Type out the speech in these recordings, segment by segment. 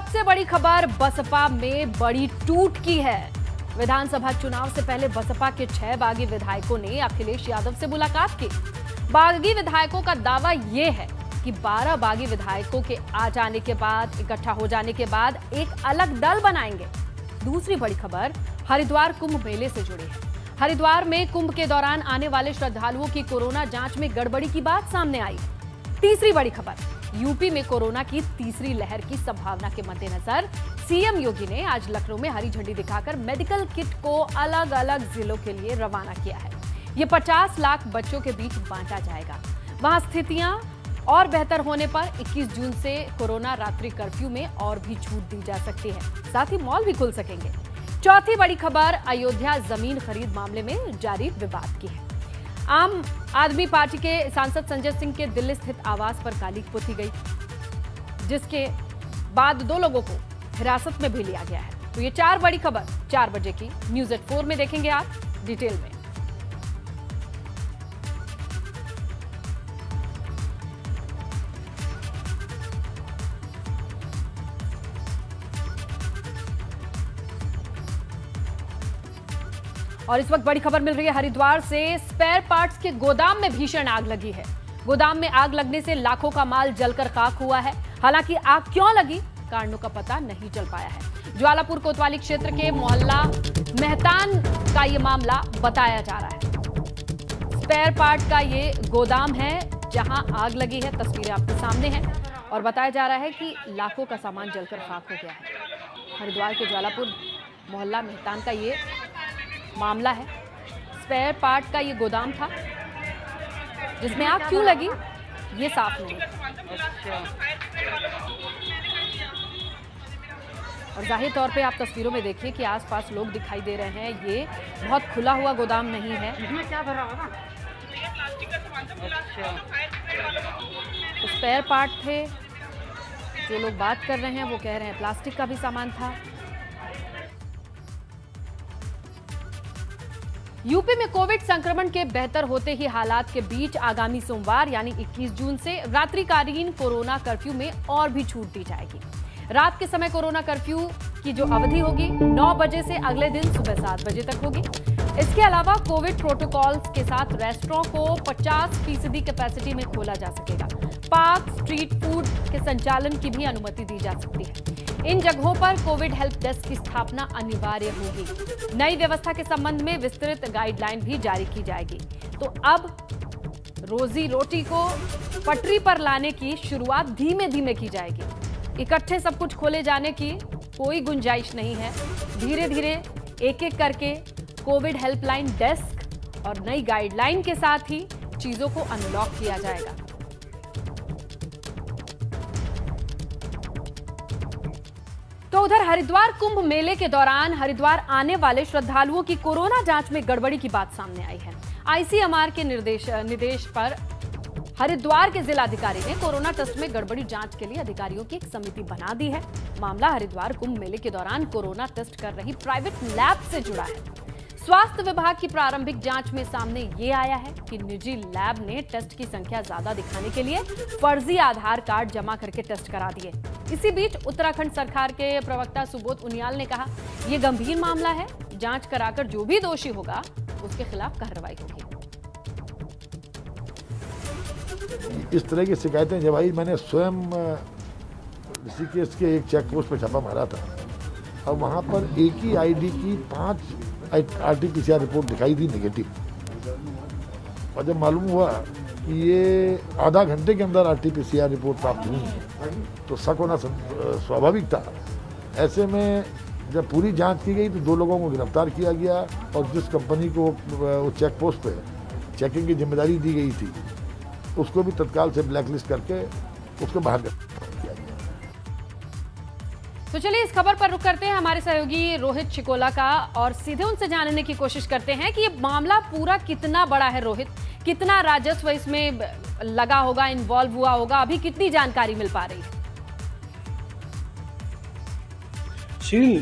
सबसे बड़ी खबर बसपा में बड़ी टूट की है। विधानसभा चुनाव से पहले बसपा के 6 बागी विधायकों ने अखिलेश यादव से मुलाकात की। बागी विधायकों का दावा यह है कि 12 बागी विधायकों के आ जाने के बाद, इकट्ठा हो जाने के बाद एक अलग दल बनाएंगे। दूसरी बड़ी खबर हरिद्वार कुंभ मेले से जुड़ी है। हरिद्वार में कुंभ के दौरान आने वाले श्रद्धालुओं की कोरोना जांच में गड़बड़ी की बात सामने आई। तीसरी बड़ी खबर यूपी में कोरोना की तीसरी लहर की संभावना के मद्देनजर सीएम योगी ने आज लखनऊ में हरी झंडी दिखाकर मेडिकल किट को अलग अलग जिलों के लिए रवाना किया है। ये 50 लाख बच्चों के बीच बांटा जाएगा। वहां स्थितियां और बेहतर होने पर 21 जून से कोरोना रात्रि कर्फ्यू में और भी छूट दी जा सकती है। साथ ही मॉल भी खुल सकेंगे। चौथी बड़ी खबर अयोध्या जमीन खरीद मामले में जारी विवाद की है। आम आदमी पार्टी के सांसद संजय सिंह के दिल्ली स्थित आवास पर कालिक पोती गई, जिसके बाद 2 लोगों को हिरासत में भी लिया गया है। तो ये 4 बड़ी खबर 4 बजे की न्यूज एट 4 में देखेंगे आप डिटेल में। और इस वक्त बड़ी खबर मिल रही है हरिद्वार से। स्पेयर पार्ट्स के गोदाम में भीषण आग लगी है। गोदाम में आग लगने से लाखों का माल जलकर खाक हुआ है। हालांकि आग क्यों लगी, कारणों का पता नहीं चल पाया है। ज्वालापुर कोतवाली क्षेत्र के मोहल्ला मेहतान का ये मामला बताया जा रहा है। स्पेयर पार्ट का ये गोदाम है जहां आग लगी है। तस्वीरें आपके सामने हैं और बताया जा रहा है कि लाखों का सामान जलकर खाक हो गया है। हरिद्वार के ज्वालापुर मोहल्ला मेहतान का ये मामला है। स्पेयर पार्ट का ये गोदाम था जिसमें आग क्यों लगी ये साफ नहीं। और जाहिर तौर पे आप तस्वीरों में देखिए कि आसपास लोग दिखाई दे रहे हैं। ये बहुत खुला हुआ गोदाम नहीं है। इसमें क्या भरा होगा? तो स्पेयर पार्ट थे। जो लोग बात कर रहे हैं वो कह रहे हैं प्लास्टिक का भी सामान था। यूपी में कोविड संक्रमण के बेहतर होते ही हालात के बीच आगामी सोमवार यानी 21 जून से रात्रिकालीन कोरोना कर्फ्यू में और भी छूट दी जाएगी। रात के समय कोरोना कर्फ्यू की जो अवधि होगी 9 बजे से अगले दिन सुबह 7 बजे तक होगी। इसके अलावा कोविड प्रोटोकॉल्स के साथ रेस्टोरेंट को 50% कैपेसिटी में खोला जा सकेगा। पार्क, स्ट्रीट फूड के संचालन की भी अनुमति दी जा सकती है। इन जगहों पर कोविड हेल्प डेस्क की स्थापना अनिवार्य होगी। नई व्यवस्था के संबंध में विस्तृत गाइडलाइन भी जारी की जाएगी। तो अब रोजी रोटी को पटरी पर लाने की शुरुआत धीमे धीमे की जाएगी। इकट्ठे सब कुछ खोले जाने की कोई गुंजाइश नहीं है। धीरे धीरे एक एक करके कोविड हेल्पलाइन डेस्क और नई गाइडलाइन के साथ ही चीजों को अनलॉक किया जाएगा। तो उधर हरिद्वार कुंभ मेले के दौरान हरिद्वार आने वाले श्रद्धालुओं की कोरोना जांच में गड़बड़ी की बात सामने आई है। आईसीएमआर के निर्देश पर हरिद्वार के जिलाधिकारी ने कोरोना टेस्ट में गड़बड़ी जांच के लिए अधिकारियों की एक समिति बना दी है। मामला हरिद्वार कुंभ मेले के दौरान कोरोना टेस्ट कर रही प्राइवेट लैब से जुड़ा है। स्वास्थ्य विभाग की प्रारंभिक जांच में सामने ये आया है कि निजी लैब ने टेस्ट की संख्या ज्यादा दिखाने के लिए फर्जी आधार कार्ड जमा करके टेस्ट करा दिए। इसी बीच उत्तराखंड सरकार के प्रवक्ता सुबोध उनियाल ने कहा, यह गंभीर मामला है। जांच कराकर जो भी दोषी होगा उसके खिलाफ कार्रवाई होगी। इस तरह की शिकायतें जब आई, मैंने स्वयं ऋषिकेश के एक चेक पोस्ट पर छापा मारा था और वहां पर एक ही आईडी की 5 RT-PCR रिपोर्ट दिखाई दी नेगेटिव। और जब मालूम हुआ कि ये आधा घंटे के अंदर RT-PCR रिपोर्ट प्राप्त हुई है तो शक होना स्वाभाविक था। ऐसे में जब पूरी जांच की गई तो 2 लोगों को गिरफ्तार किया गया और जिस कंपनी को वो चेक पोस्ट पे चेकिंग की जिम्मेदारी दी गई थी उसको भी तत्काल से ब्लैकलिस्ट करके उसको बाहर किया गया। तो चलिए इस खबर पर रुक करते हैं हमारे सहयोगी रोहित चिकोला का और सीधे उनसे जानने की कोशिश करते हैं कि ये मामला पूरा कितना बड़ा है। रोहित, कितना राजस्व इसमें लगा होगा, इन्वॉल्व हुआ होगा, अभी कितनी जानकारी मिल पा रही है?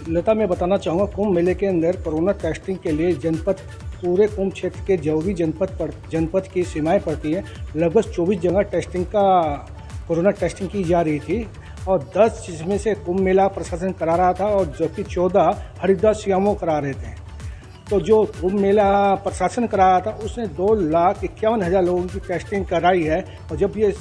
लता, मैं बताना चाहूँगा कुंभ मेले के अंदर कोरोना टेस्टिंग के लिए जनपद पूरे कुंभ क्षेत्र के जो भी जनपद की सीमाएं पड़ती है लगभग 24 जगह कोरोना टेस्टिंग की जा रही थी। और 10 जिसमें से कुंभ मेला प्रशासन करा रहा था और जबकि 14 हरिद्वार सीएमओ करा रहे थे। तो जो कुंभ मेला प्रशासन करा रहा था उसने 2,51,000 लोगों की टेस्टिंग कराई है। और जब ये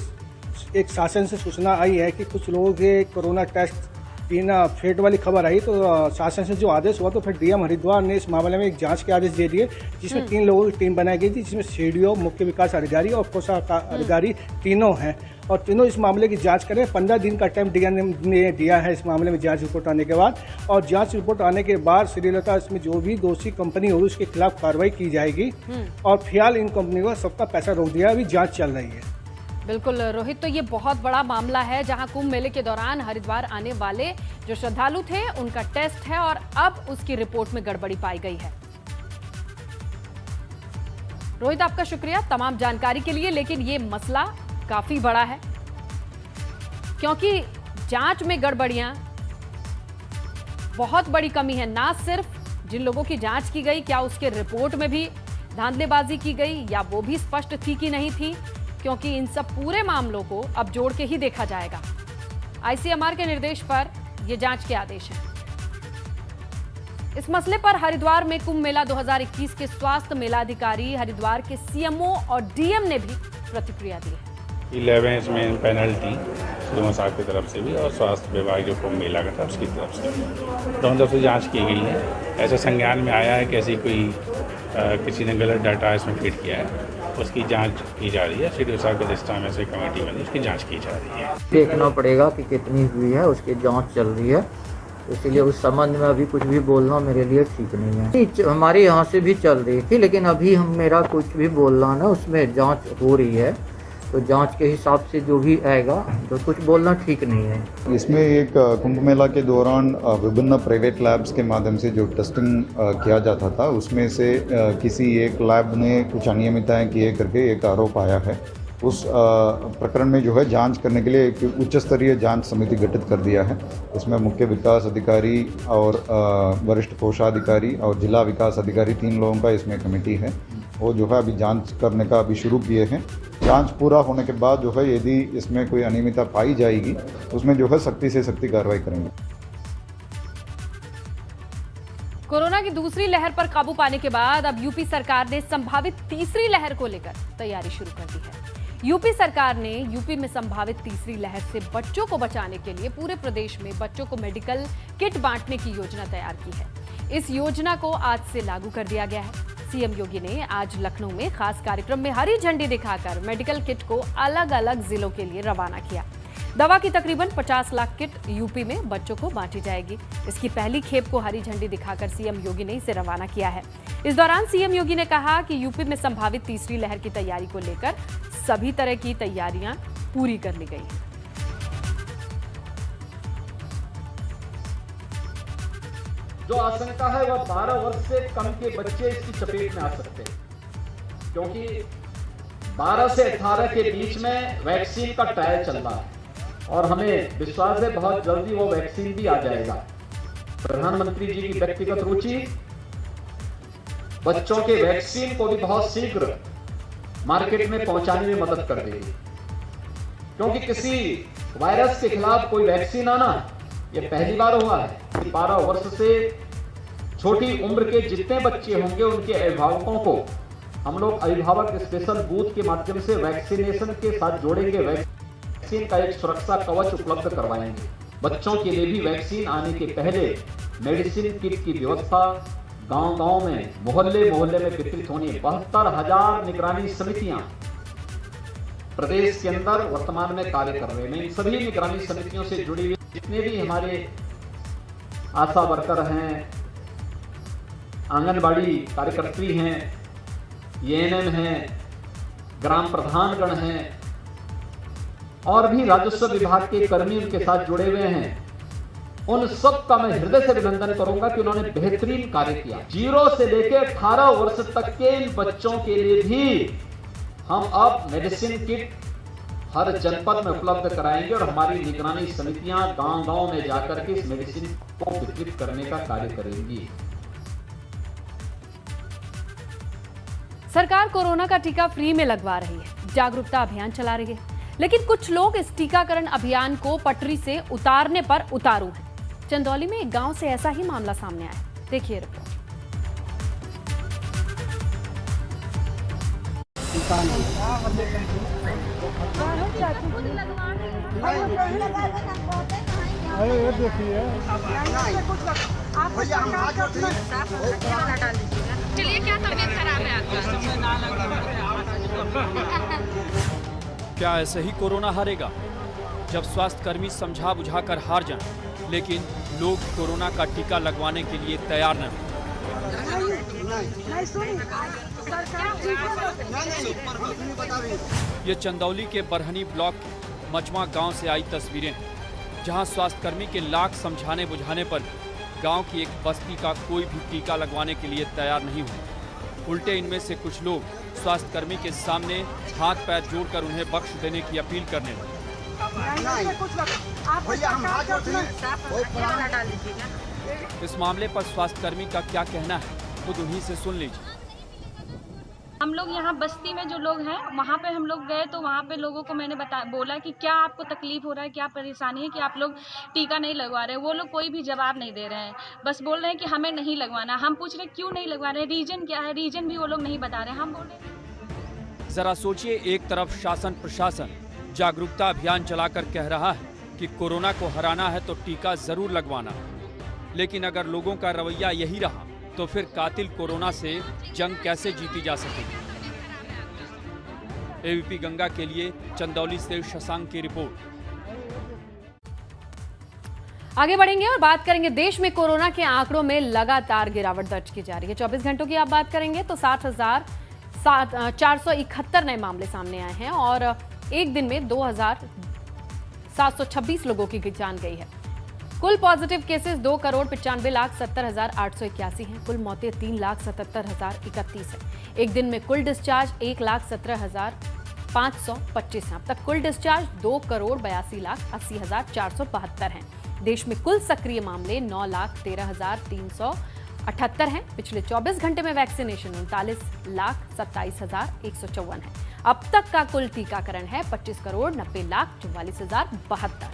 एक शासन से सूचना आई है कि कुछ लोगों के कोरोना टेस्ट बिना फेट वाली खबर आई, तो शासन से जो आदेश हुआ तो फिर डीएम हरिद्वार ने इस मामले में एक जांच के आदेश दे दिए, जिसमें 3 लोगों की टीम बनाई गई थी, जिसमें सीडीओ, मुख्य विकास अधिकारी और कोषागार अधिकारी तीनों हैं और तीनों इस मामले की जांच करें। 15 दिन का टाइम डीएम ने दिया है इस मामले में जांच रिपोर्ट आने के बाद। और जांच रिपोर्ट आने के बाद श्रीलता इसमें जो भी दोषी कंपनी होगी उसके खिलाफ कार्रवाई की जाएगी। और फिलहाल इन कंपनियों का सबका पैसा रोक दिया, अभी जाँच चल रही है। बिल्कुल रोहित, तो ये बहुत बड़ा मामला है जहां कुंभ मेले के दौरान हरिद्वार आने वाले जो श्रद्धालु थे उनका टेस्ट है और अब उसकी रिपोर्ट में गड़बड़ी पाई गई है। रोहित, आपका शुक्रिया तमाम जानकारी के लिए, लेकिन ये मसला काफी बड़ा है क्योंकि जांच में गड़बड़ियां बहुत बड़ी कमी है। ना सिर्फ जिन लोगों की जांच की गई, क्या उसके रिपोर्ट में भी धांधलेबाजी की गई या वो भी स्पष्ट थी कि नहीं थी, क्योंकि इन सब पूरे मामलों को अब जोड़ के ही देखा जाएगा। आईसीएमआर के निर्देश पर ये जांच के आदेश हैं। इस मसले पर हरिद्वार में कुंभ मेला 2021 के स्वास्थ्य मेलाधिकारी, हरिद्वार के सीएमओ और डीएम ने भी प्रतिक्रिया दी है। 11 इसमें पेनल्टी सीएमओ साहब की तरफ से भी और स्वास्थ्य विभाग जो कुंभ मेला का था उसकी तरफ से दोनों तरफ से जाँच की गई है। ऐसा संज्ञान में आया है कि ऐसी कोई किसी ने गलत डाटा इसमें फीड किया है, उसकी जांच की जा रही है। सीडीओ साहब के दिशा में से कमेटी बनी, उसकी जांच की जा रही है। देखना पड़ेगा कि कितनी हुई है, उसकी जांच चल रही है, इसलिए उस संबंध में अभी कुछ भी बोलना मेरे लिए ठीक नहीं है। हमारे यहाँ से भी चल रही थी, लेकिन अभी मेरा कुछ भी बोलना ना, उसमें जांच हो रही है, तो जांच के हिसाब से जो भी आएगा, तो कुछ बोलना ठीक नहीं है। इसमें एक कुंभ मेला के दौरान विभिन्न प्राइवेट लैब्स के माध्यम से जो टेस्टिंग किया जाता था, उसमें से किसी एक लैब ने कुछ अनियमितताएं किए करके एक आरोप आया है। उस प्रकरण में जो है जांच करने के लिए एक उच्च स्तरीय जांच समिति गठित कर दिया है। इसमें मुख्य विकास अधिकारी और वरिष्ठ कोषाधिकारी और जिला विकास अधिकारी 3 लोगों का इसमें कमेटी है। वो जो है अभी जांच करने का अभी शुरू किए हैं। जांच पूरा होने के बाद जो है यदि इसमें कोई अनियमितता पाई जाएगी उसमें जो है सख्ती से सख्ती कार्रवाई करेंगे। कोरोना की दूसरी लहर पर काबू पाने के बाद अब यूपी सरकार ने संभावित तीसरी लहर को लेकर तैयारी शुरू कर दी है। यूपी सरकार ने यूपी में संभावित तीसरी लहर से बच्चों को बचाने के लिए पूरे प्रदेश में बच्चों को मेडिकल किट बांटने की योजना तैयार की है। इस योजना को आज से लागू कर दिया गया है। सीएम योगी ने आज लखनऊ में खास कार्यक्रम में हरी झंडी दिखाकर मेडिकल किट को अलग अलग जिलों के लिए रवाना किया। दवा की तकरीबन 50 लाख किट यूपी में बच्चों को बांटी जाएगी। इसकी पहली खेप को हरी झंडी दिखाकर सीएम योगी ने इसे रवाना किया है। इस दौरान सीएम योगी ने कहा कि यूपी में संभावित तीसरी लहर की तैयारी को लेकर सभी तरह की तैयारियां पूरी कर ली गई हैं। जो आशंका है वह 12 वर्ष से कम के बच्चे इसकी चपेट में आ सकते हैं, क्योंकि 12 से 18 के बीच में वैक्सीन का ट्रायल चल रहा है और हमें विश्वास है बहुत जल्दी वो वैक्सीन भी आ जाएगा। प्रधानमंत्री जी की व्यक्तिगत रुचि बच्चों के वैक्सीन को भी बहुत शीघ्र मार्केट में पहुंचाने में मदद कर देगी, क्योंकि किसी वायरस के खिलाफ कोई वैक्सीन आना ये पहली बार हुआ है। 12 वर्ष से छोटी उम्र के जितने बच्चे होंगे उनके अभिभावकों को हम लोग अभिभावक स्पेशल बूथ के माध्यम से वैक्सीनेशन के साथ जोड़ेंगे। वैक्सीन का एक सुरक्षा कवच उपलब्ध करवाएंगे। बच्चों के लिए भी वैक्सीन आने के पहले मेडिसिन किट की व्यवस्था गांव-गांव में, मोहल्ले-मोहल्ले में वितरित होनी है। 72,000 निगरानी समितियां प्रदेश के अंदर वर्तमान में कार्य कर रहे हैं। इन सभी निगरानी समितियों से जुड़ी हुई जितने भी हमारे आशा वर्कर हैं, आंगनबाड़ी कार्यकर्त्री हैं, एएनएम हैं, ग्राम प्रधानगण हैं और भी राजस्व विभाग के कर्मी उनके साथ जुड़े हुए हैं, उन सब का मैं हृदय से अभिनंदन करूंगा कि उन्होंने बेहतरीन कार्य किया। 0 से लेकर 18 वर्ष तक के इन बच्चों के लिए भी हम अब मेडिसिन किट हर जनपद में उपलब्ध कराएंगे और हमारी निगरानी समितियां गांव-गांव में जाकर के इस मेडिसिन को वितरित करने का कार्य करेंगी। सरकार कोरोना का टीका फ्री में लगवा रही है, जागरूकता अभियान चला रही है। लेकिन कुछ लोग इस टीकाकरण अभियान को पटरी से उतारने पर उतारू हैं। चंदौली में एक गांव से ऐसा ही मामला सामने आया। देखिए रिपोर्ट। चलिए, क्या तबीयत खराब है आपका? क्या ऐसे ही कोरोना हारेगा? जब स्वास्थ्यकर्मी समझा बुझा कर हार जाएं, लेकिन लोग कोरोना का टीका लगवाने के लिए तैयार न हों। ये चंदौली के बरहनी ब्लॉक के मचवा गांव से आई तस्वीरें हैं, जहां स्वास्थ्यकर्मी के लाख समझाने बुझाने पर गांव की एक बस्ती का कोई भी टीका लगवाने के लिए तैयार नहीं हुआ। उल्टे इनमें से कुछ लोग स्वास्थ्यकर्मी के सामने हाथ पैर जोड़कर उन्हें बख्श देने की अपील करने लगे। इस मामले पर स्वास्थ्यकर्मी का क्या कहना है, खुद उन्हीं से सुन लीजिए। हम लोग यहाँ बस्ती में जो लोग हैं वहाँ पे हम लोग गए तो वहाँ पे लोगों को मैंने बोला कि क्या आपको तकलीफ हो रहा है, क्या परेशानी है कि आप लोग टीका नहीं लगवा रहे। वो लोग कोई भी जवाब नहीं दे रहे हैं, बस बोल रहे हैं कि हमें नहीं लगवाना। हम पूछ रहे क्यों नहीं लगवा रहे, रीजन क्या है, रीजन भी वो लोग नहीं बता रहे। हम बोल रहे जरा सोचिए, एक तरफ शासन प्रशासन जागरूकता अभियान चलाकर कह रहा है कि कोरोना को हराना है तो टीका जरूर लगवाना है, लेकिन अगर लोगों का रवैया यही रहा तो फिर कातिल कोरोना से जंग कैसे जीती जा सकेगी। एबीपी गंगा के लिए चंदौली से शशांक की रिपोर्ट। आगे बढ़ेंगे और बात करेंगे देश में कोरोना के आंकड़ों में लगातार गिरावट दर्ज की जा रही है। 24 घंटों की आप बात करेंगे तो 60,471 नए मामले सामने आए हैं और एक दिन में 2,726 लोगों की जान गई है। कुल पॉजिटिव केसेस 2,95,70,881 हैं। कुल मौतें 3,77,031 हैं। एक दिन में कुल डिस्चार्ज 1,17,525 हैं। अब तक कुल डिस्चार्ज 2,82,80,472 हैं। देश में कुल सक्रिय मामले 9,13,378 हैं। पिछले 24 घंटे में वैक्सीनेशन 39,27,154 है। अब तक का कुल टीकाकरण है 25,90,44,072।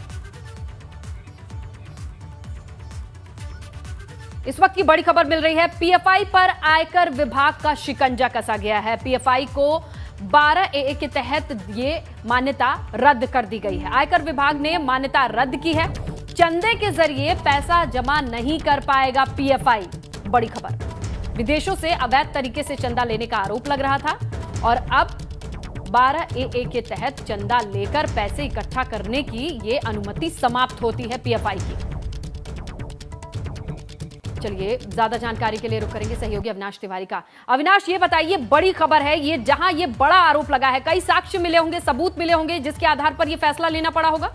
इस वक्त की बड़ी खबर मिल रही है, पीएफआई पर आयकर विभाग का शिकंजा कसा गया है। पीएफआई को 12A के तहत ये मान्यता रद्द कर दी गई है। आयकर विभाग ने मान्यता रद्द की है। चंदे के जरिए पैसा जमा नहीं कर पाएगा पीएफआई। बड़ी खबर, विदेशों से अवैध तरीके से चंदा लेने का आरोप लग रहा था और अब 12AA के तहत चंदा लेकर पैसे इकट्ठा करने की ये अनुमति समाप्त होती है पीएफआई की। चलिए, ज्यादा जानकारी के लिए रुक करेंगे सहयोगी अविनाश तिवारी का। अविनाश, ये बताइए, बड़ी खबर है ये, जहां ये बड़ा आरोप लगा है, कई साक्ष्य मिले होंगे, सबूत मिले होंगे जिसके आधार पर ये फैसला लेना पड़ा होगा।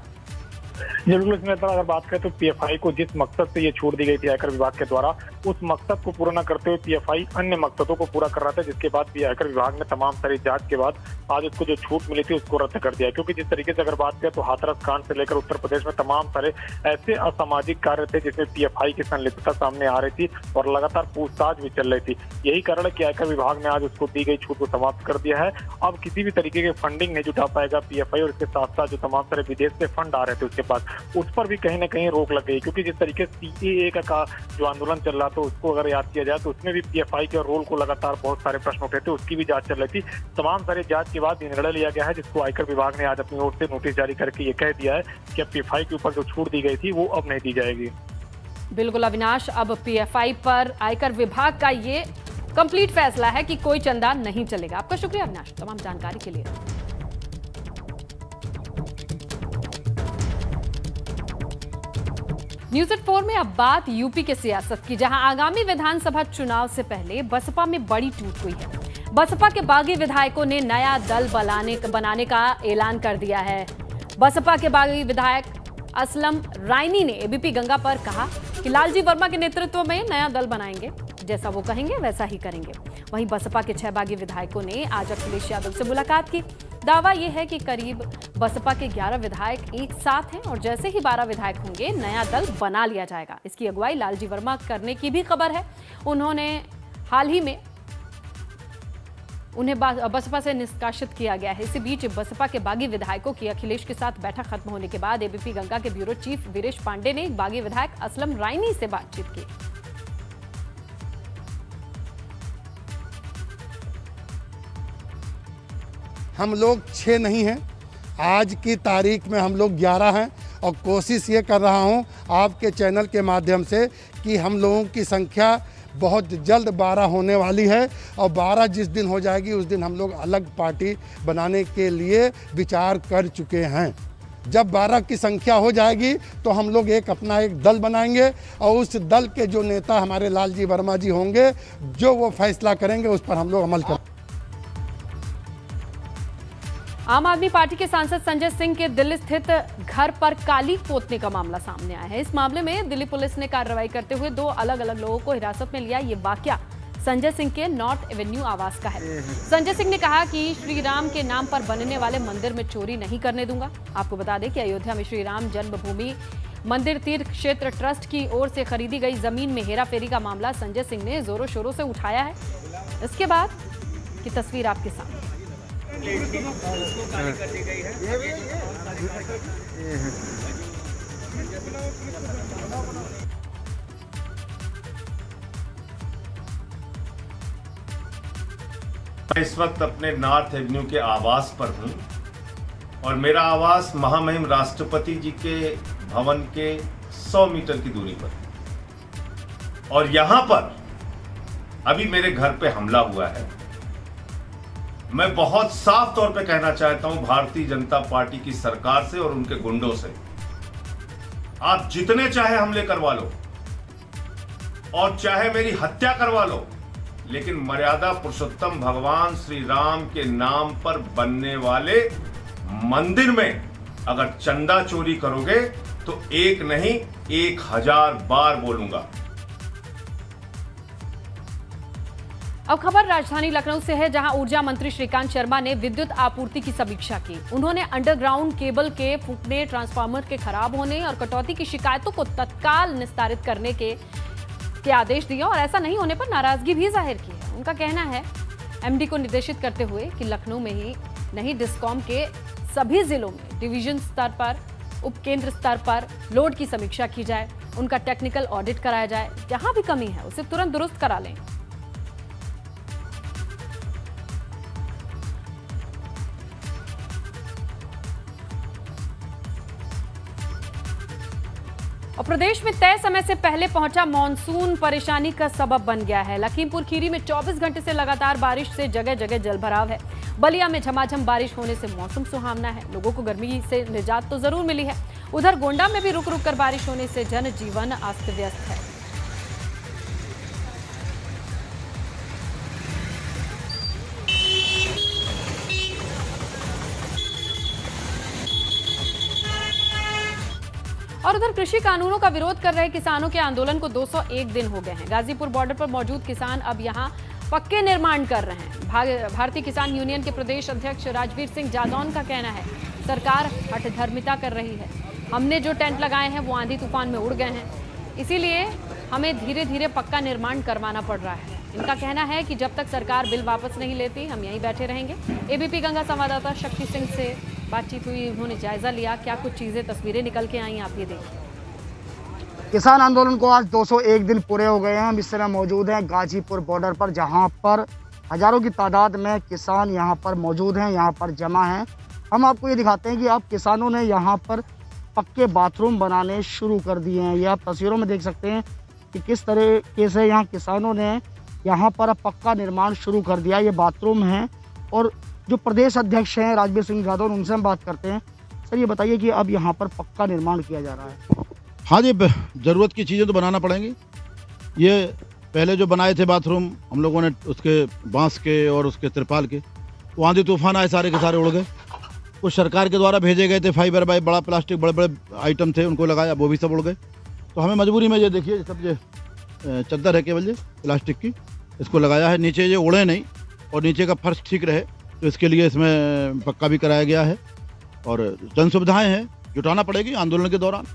बिल्कुल, इसमें अगर बात करें तो पीएफआई को जिस मकसद से ये छूट दी गई थी आयकर विभाग के द्वारा, उस मकसद को पूरा न करते हुए पीएफआई अन्य मकसदों को पूरा कर रहा था, जिसके बाद आयकर विभाग ने तमाम सारी जांच के बाद आज उसको जो छूट मिली थी उसको रद्द कर दिया। क्योंकि जिस तरीके से अगर बात करें तो हाथरस कांड से लेकर उत्तर प्रदेश में तमाम सारे ऐसे असामाजिक कार्य थे जिसमें पीएफआई की संलिप्तता सामने आ रही थी और लगातार पूछताछ भी चल रही थी। यही कारण है कि आयकर विभाग ने आज उसको दी गई छूट को समाप्त कर दिया है। अब किसी भी तरीके के फंडिंग नहीं जुटा पाएगा पीएफआई और इसके साथ साथ जो तमाम सारे विदेश से फंड आ रहे थे उसके पास, उस पर भी कहीं ना कहीं रोक लग गई। क्योंकि जिस तरीके से सीएए का जो आंदोलन चल रहा था उसको अगर याद किया जाए तो उसमें भी पीएफआई के रोल को लगातार बहुत सारे प्रश्न उठे थे, उसकी भी जांच चल रही थी। तमाम सारे जांच के बाद निर्णय लिया गया है, जिसको आयकर विभाग ने आज अपनी ओर से नोटिस जारी करके ये कह दिया है कि पीएफआई के ऊपर जो छूट दी गई थी वो अब नहीं दी जाएगी। बिल्कुल अविनाश, अब पीएफआई पर आयकर विभाग का ये कंप्लीट फैसला है कि कोई चंदा नहीं चलेगा। आपका शुक्रिया अविनाश तमाम जानकारी के लिए। न्यूज़ एट 4 में अब बात यूपी के सियासत की, जहां आगामी विधानसभा चुनाव से पहले बसपा में बड़ी टूट हुई है। बसपा के बागी विधायकों ने नया दल बनाने का ऐलान कर दिया है। बसपा के बागी विधायक असलम रायनी ने एबीपी गंगा पर कहा कि लालजी वर्मा के नेतृत्व में नया दल बनाएंगे, जैसा वो कहेंगे वैसा ही करेंगे। वहीं बसपा के 6 बागी विधायकों ने आज अखिलेश यादव से मुलाकात की। दावा यह है कि करीब बसपा के 11 विधायक एक साथ हैं और जैसे ही 12 विधायक होंगे नया दल बना लिया जाएगा। इसकी अगुवाई लालजी वर्मा करने की भी खबर है। उन्हें बसपा से निष्कासित किया गया है। इसी बीच बसपा के बागी विधायकों की अखिलेश के साथ बैठक खत्म होने के बाद एबीपी गंगा के ब्यूरो चीफ वीरेश पांडे ने बागी विधायक असलम रायनी से बातचीत की। हम लोग 6 नहीं हैं, आज की तारीख में हम लोग 11 हैं और कोशिश ये कर रहा हूँ आपके चैनल के माध्यम से कि हम लोगों की संख्या बहुत जल्द 12 होने वाली है और 12 जिस दिन हो जाएगी उस दिन हम लोग अलग पार्टी बनाने के लिए विचार कर चुके हैं। जब 12 की संख्या हो जाएगी तो हम लोग अपना एक दल बनाएंगे और उस दल के जो नेता हमारे लालजी वर्मा जी होंगे, जो वो फैसला करेंगे उस पर हम लोग अमल करेंगे। आम आदमी पार्टी के सांसद संजय सिंह के दिल्ली स्थित घर पर काली पोतने का मामला सामने आया है। इस मामले में दिल्ली पुलिस ने कार्रवाई करते हुए 2 अलग अलग लोगों को हिरासत में लिया। ये वाकया संजय सिंह के नॉर्थ एवेन्यू आवास का है। संजय सिंह ने कहा कि श्री राम के नाम पर बनने वाले मंदिर में चोरी नहीं करने दूंगा। आपको बता दें कि अयोध्या में श्री राम जन्मभूमि मंदिर तीर्थ क्षेत्र ट्रस्ट की ओर से खरीदी गई जमीन में हेराफेरी का मामला संजय सिंह ने जोरों शोरों से उठाया है। इसके बाद की तस्वीर आपके सामने। मैं इस वक्त अपने नॉर्थ एवेन्यू के आवास पर हूं और मेरा आवास महामहिम राष्ट्रपति जी के भवन के 100 मीटर की दूरी पर, और यहां पर अभी मेरे घर पे हमला हुआ है। मैं बहुत साफ तौर पे कहना चाहता हूं भारतीय जनता पार्टी की सरकार से और उनके गुंडों से, आप जितने चाहे हमले करवा लो और चाहे मेरी हत्या करवा लो, लेकिन मर्यादा पुरुषोत्तम भगवान श्री राम के नाम पर बनने वाले मंदिर में अगर चंदा चोरी करोगे तो एक नहीं 1000 बार बोलूंगा। अब खबर राजधानी लखनऊ से है, जहां ऊर्जा मंत्री श्रीकांत शर्मा ने विद्युत आपूर्ति की समीक्षा की। उन्होंने अंडरग्राउंड केबल के फूटने, ट्रांसफार्मर के खराब होने और कटौती की शिकायतों को तत्काल निस्तारित करने के आदेश दिए और ऐसा नहीं होने पर नाराजगी भी जाहिर की है। उनका कहना है एमडी को निर्देशित करते हुए कि लखनऊ में ही नहीं डिस्कॉम के सभी जिलों में डिवीजन स्तर पर, उपकेंद्र स्तर पर लोड की समीक्षा की जाए, उनका टेक्निकल ऑडिट कराया जाए, जहां भी कमी है उसे तुरंत दुरुस्त करा लें। और प्रदेश में तय समय से पहले पहुंचा मॉनसून परेशानी का सबब बन गया है। लखीमपुर खीरी में 24 घंटे से लगातार बारिश से जगह जगह जलभराव है। बलिया में झमाझम बारिश होने से मौसम सुहावना है। लोगों को गर्मी से निजात तो जरूर मिली है। उधर गोंडा में भी रुक रुक कर बारिश होने से जनजीवन अस्त व्यस्त है। और उधर कृषि कानूनों का विरोध कर रहे किसानों के आंदोलन को 201 दिन हो गए हैं। गाजीपुर बॉर्डर पर मौजूद किसान अब यहां पक्के निर्माण कर रहे हैं। भारतीय किसान यूनियन के प्रदेश अध्यक्ष राजवीर सिंह जादौन का कहना है सरकार हठधर्मिता कर रही है। हमने जो टेंट लगाए हैं वो आंधी तूफान में उड़ गए हैं, इसीलिए हमें धीरे धीरे पक्का निर्माण करवाना पड़ रहा है। इनका कहना है कि जब तक सरकार बिल वापस नहीं लेती हम यहीं बैठे रहेंगे। एबीपी गंगा संवाददाता शक्ति सिंह से बातचीत हुई, उन्होंने जायजा लिया, क्या कुछ चीजें तस्वीरें निकल के आई, आप ये देखिए। किसान आंदोलन को आज 201 दिन पूरे हो गए हैं। हम इस समय मौजूद हैं गाजीपुर बॉर्डर पर, जहां पर हजारों की तादाद में किसान यहां पर मौजूद हैं, यहां पर जमा हैं। हम आपको ये दिखाते हैं कि अब किसानों ने यहां पर पक्के बाथरूम बनाने शुरू कर दिए हैं। ये आप तस्वीरों में देख सकते हैं कि किस तरीके से यहाँ किसानों ने यहाँ पर पक्का निर्माण शुरू कर दिया। ये बाथरूम है और जो प्रदेश अध्यक्ष हैं राजवीर सिंह जादौन, उनसे हम बात करते हैं। सर ये बताइए कि अब यहाँ पर पक्का निर्माण किया जा रहा है। हाँ जी, ज़रूरत की चीज़ें तो बनाना पड़ेंगी। ये पहले जो बनाए थे बाथरूम हम लोगों ने उसके बांस के और उसके तिरपाल के, वो आंधी तूफान आए सारे के सारे उड़ गए। कुछ सरकार के द्वारा भेजे गए थे फाइबर बाई बड़ा प्लास्टिक, बड़े बड़े आइटम थे उनको लगाया, वो भी सब उड़ गए। तो हमें मजबूरी में ये देखिए सब ये चद्दर है केवल ये प्लास्टिक की, इसको लगाया है। नीचे ये उड़े नहीं और नीचे का फर्श ठीक रहे, तो इसके लिए इसमें पक्का भी कराया गया है। और जन सुविधाएँ हैं, जुटाना पड़ेगी आंदोलन के दौरान।